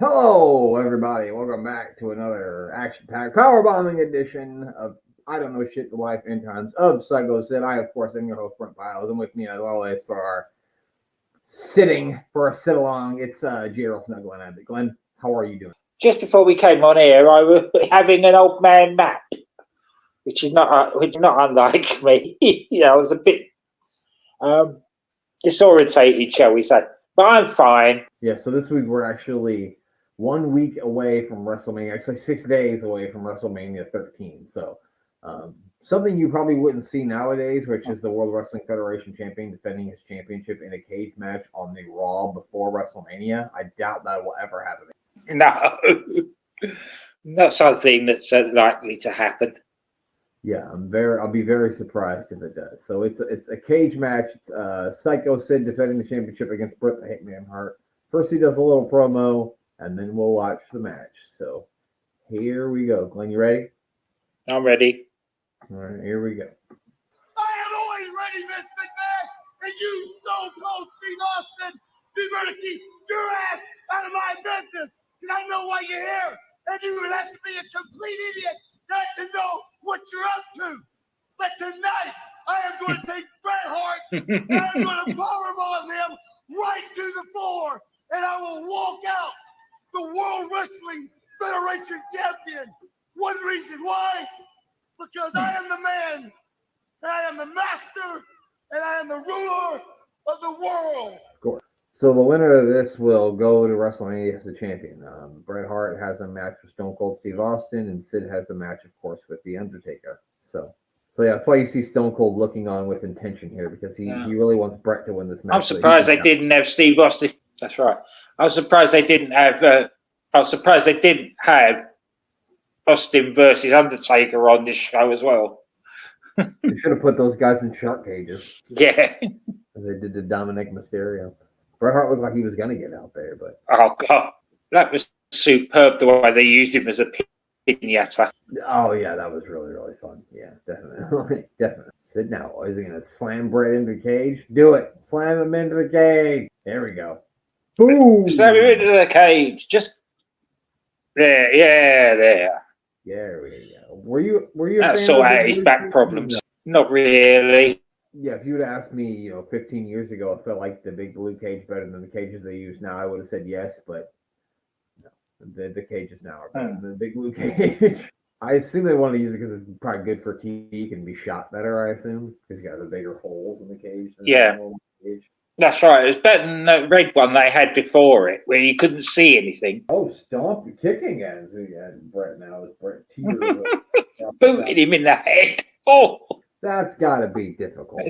Hello, everybody. Welcome back to another action-packed powerbombing edition of I Don't Know Shit, the Life and Times of Sycho Sid. I, of course, am your host, Brent Biles, and with me, as always, for our sit-along, it's J.R. Snuggle and Abby. Glenn, how are you doing? Just before we came on here, I was having an old man nap, which is not unlike me. I was a bit disorientated, shall we say. But I'm fine. Yeah, so this week we're actually 1 week away from WrestleMania, actually 6 days away from WrestleMania 13. So something you probably wouldn't see nowadays, which is the World Wrestling Federation champion defending his championship in a cage match on the Raw before WrestleMania. I doubt that will ever happen. No, not something that's likely to happen. Yeah, I'll be very surprised if it does. So it's a cage match. It's Sycho Sid defending the championship against Bret the Hitman Hart. First he does a little promo, and then we'll watch the match. So here we go. Glenn, you ready? I'm ready. All right, here we go. I am always ready, Miss McMahon, and you, Stone Cold Steve Austin, be ready to keep your ass out of my business, because I know why you're here, and you would have to be a complete idiot not to know what you're up to. But tonight, I am going to take Bret Hart, and I'm going to powerbomb him right to the floor, and I will walk out the World Wrestling Federation champion. One reason why? Because I am the man, and I am the master, and I am the ruler of the world. Of course. So the winner of this will go to WrestleMania as the champion. Bret Hart has a match with Stone Cold Steve Austin, and Sid has a match, of course, with the Undertaker. So yeah, that's why you see Stone Cold looking on with intention here, because he really wants Bret to win this match. I'm surprised they didn't have Steve Austin. That's right. I was surprised they didn't have. Austin versus Undertaker on this show as well. They should have put those guys in shark cages. Yeah. They did to Dominic Mysterio. Bret Hart looked like he was going to get out there, but... Oh, God. That was superb, the way they used him as a piñata. Oh, yeah, that was really, really fun. Yeah, definitely. Definitely. Sid now. Is he going to slam Bret into the cage? Do it. Slam him into the cage. There we go. Boom. Slam him into the cage. Just... There. Yeah, there. There we go. Were you that sort out his back problems? No. Not really. Yeah, if you would have asked me, 15 years ago, it felt like the big blue cage better than the cages they use now, I would have said yes, but no, the cages now are better than the big blue cage. I assume they wanted to use it because it's probably good for TV. You can be shot better, I assume, because you got the bigger holes in the cage. Yeah. That's right. It was better than the red one they had before it, where you couldn't see anything. Oh, stomp! Kicking at Bret now. Bret booted him in the head. Oh, that's got to be difficult.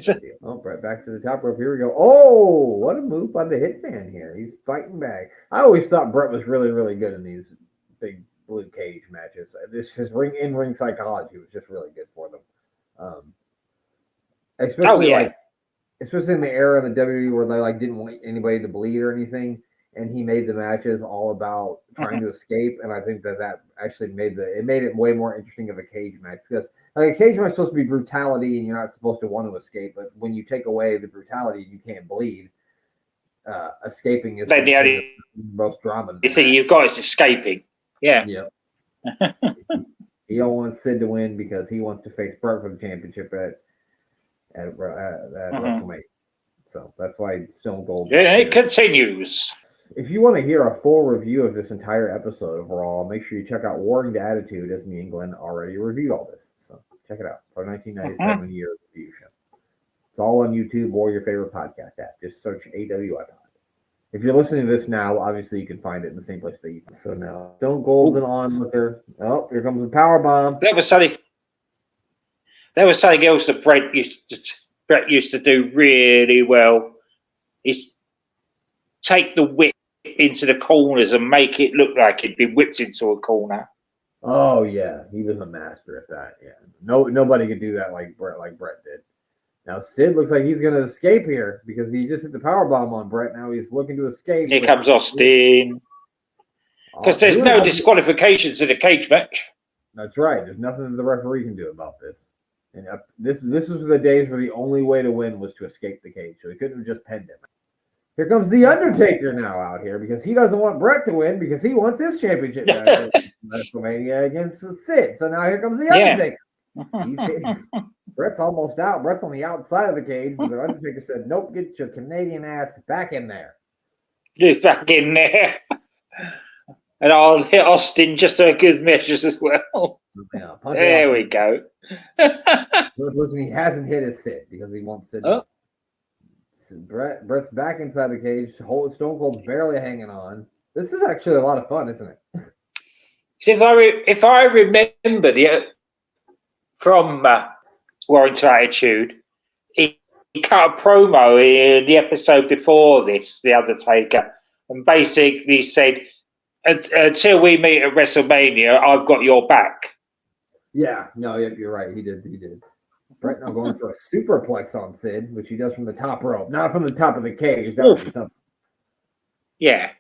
Oh, Bret back to the top rope. Here we go. Oh, what a move by the Hitman here. He's fighting back. I always thought Bret was really, really good in these big blue cage matches. His in-ring psychology was just really good for them. Especially in the era of the WWE where they didn't want anybody to bleed or anything, and he made the matches all about trying to escape. And I think that actually made it way more interesting of a cage match, because a cage match is supposed to be brutality, and you're not supposed to want to escape. But when you take away the brutality, you can't bleed. Escaping is the most drama. You see, you've got is escaping. Yeah. Yeah. He don't want Sid to win because he wants to face Bret for the championship at WrestleMania. So that's why Stone Cold. Yeah, it continues. If you want to hear a full review of this entire episode of Raw, make sure you check out Warring to Attitude, as me and Glenn already reviewed all this. So check it out. It's our 1997 year review show. It's all on YouTube or your favorite podcast app. Just search AWI Pod. If you're listening to this now, obviously you can find it in the same place that you can. So now, Stone Cold and onlooker. Oh, here comes the power bomb. That was something else that Bret used to do really well. Is take the whip into the corners and make it look like he'd been whipped into a corner. Oh yeah, he was a master at that. Yeah, nobody could do that like Bret did. Now Sid looks like he's going to escape here because he just hit the powerbomb on Bret. Now he's looking to escape. Here comes Austin. Because there's no disqualifications in a cage match. That's right. There's nothing that the referee can do about this. And this was the days where the only way to win was to escape the cage. So he couldn't have just pinned him. Here comes the Undertaker now out here because he doesn't want Bret to win because he wants his championship match at WrestleMania against Sid. So now here comes the Undertaker. He's hitting. Bret's almost out. Bret's on the outside of the cage, but the Undertaker said, "Nope, get your Canadian ass back in there." Get back in there. And I'll hit Austin just for good measures as well. Yeah, there we go. Listen, he hasn't hit his Sid because he wants Sid. Oh. Bret's back inside the cage. Stone Cold's barely hanging on. This is actually a lot of fun, isn't it? So if I remember from Warrington Attitude, he cut a promo in the episode before this, The Undertaker, and basically said, "Until we meet at WrestleMania, I've got your back." Yeah, no, you're right. He did. Bret now going for a superplex on Sid, which he does from the top rope, not from the top of the cage. That would be something. Yeah.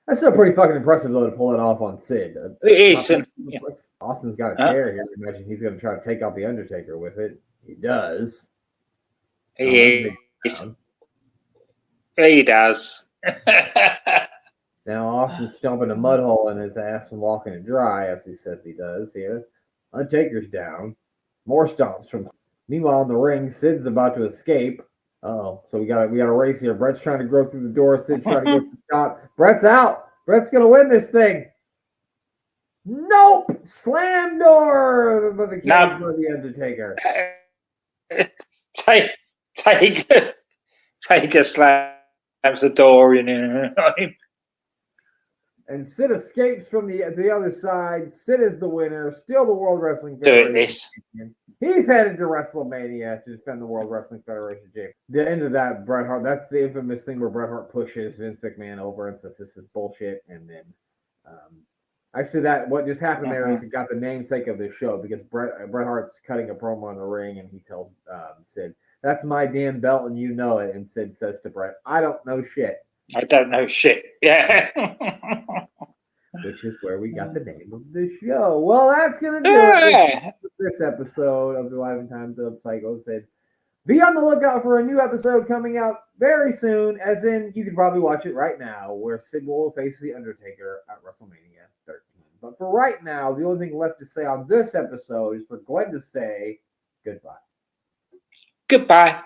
That's still pretty fucking impressive, though, to pull it off on Sid. It is. Yeah. Austin's got a chair here. Imagine he's going to try to take out the Undertaker with it. He does. He does. Now Austin's stomping a mud hole in his ass and walking it dry, as he says he does here. Undertaker's down. More stomps from. Meanwhile, in the ring, Sid's about to escape. Oh, so we got a race here. Bret's trying to go through the door. Sid's trying to go through the top. Bret's out. Bret's gonna win this thing. Nope. Slam door for the cage for the Undertaker. Taker slams the door in him. And Sid escapes from the other side. Sid is the winner. Still the World Wrestling Doing Federation. this. He's headed to WrestleMania to defend the World Wrestling Federation championship. The end of that, Bret Hart. That's the infamous thing where Bret Hart pushes Vince McMahon over and says this is bullshit. And then, actually, what just happened there is it got the namesake of the show because Bret Hart's cutting a promo in the ring and he tells Sid, "That's my damn belt and you know it." And Sid says to Bret, "I don't know shit." I don't know shit. Yeah. Which is where we got the name of the show. Well, that's going to do it for this episode of the Live in Times of Sycho. Said, be on the lookout for a new episode coming out very soon, as in you can probably watch it right now, where Sid will face the Undertaker at WrestleMania 13. But for right now, the only thing left to say on this episode is for Glenn to say goodbye. Goodbye.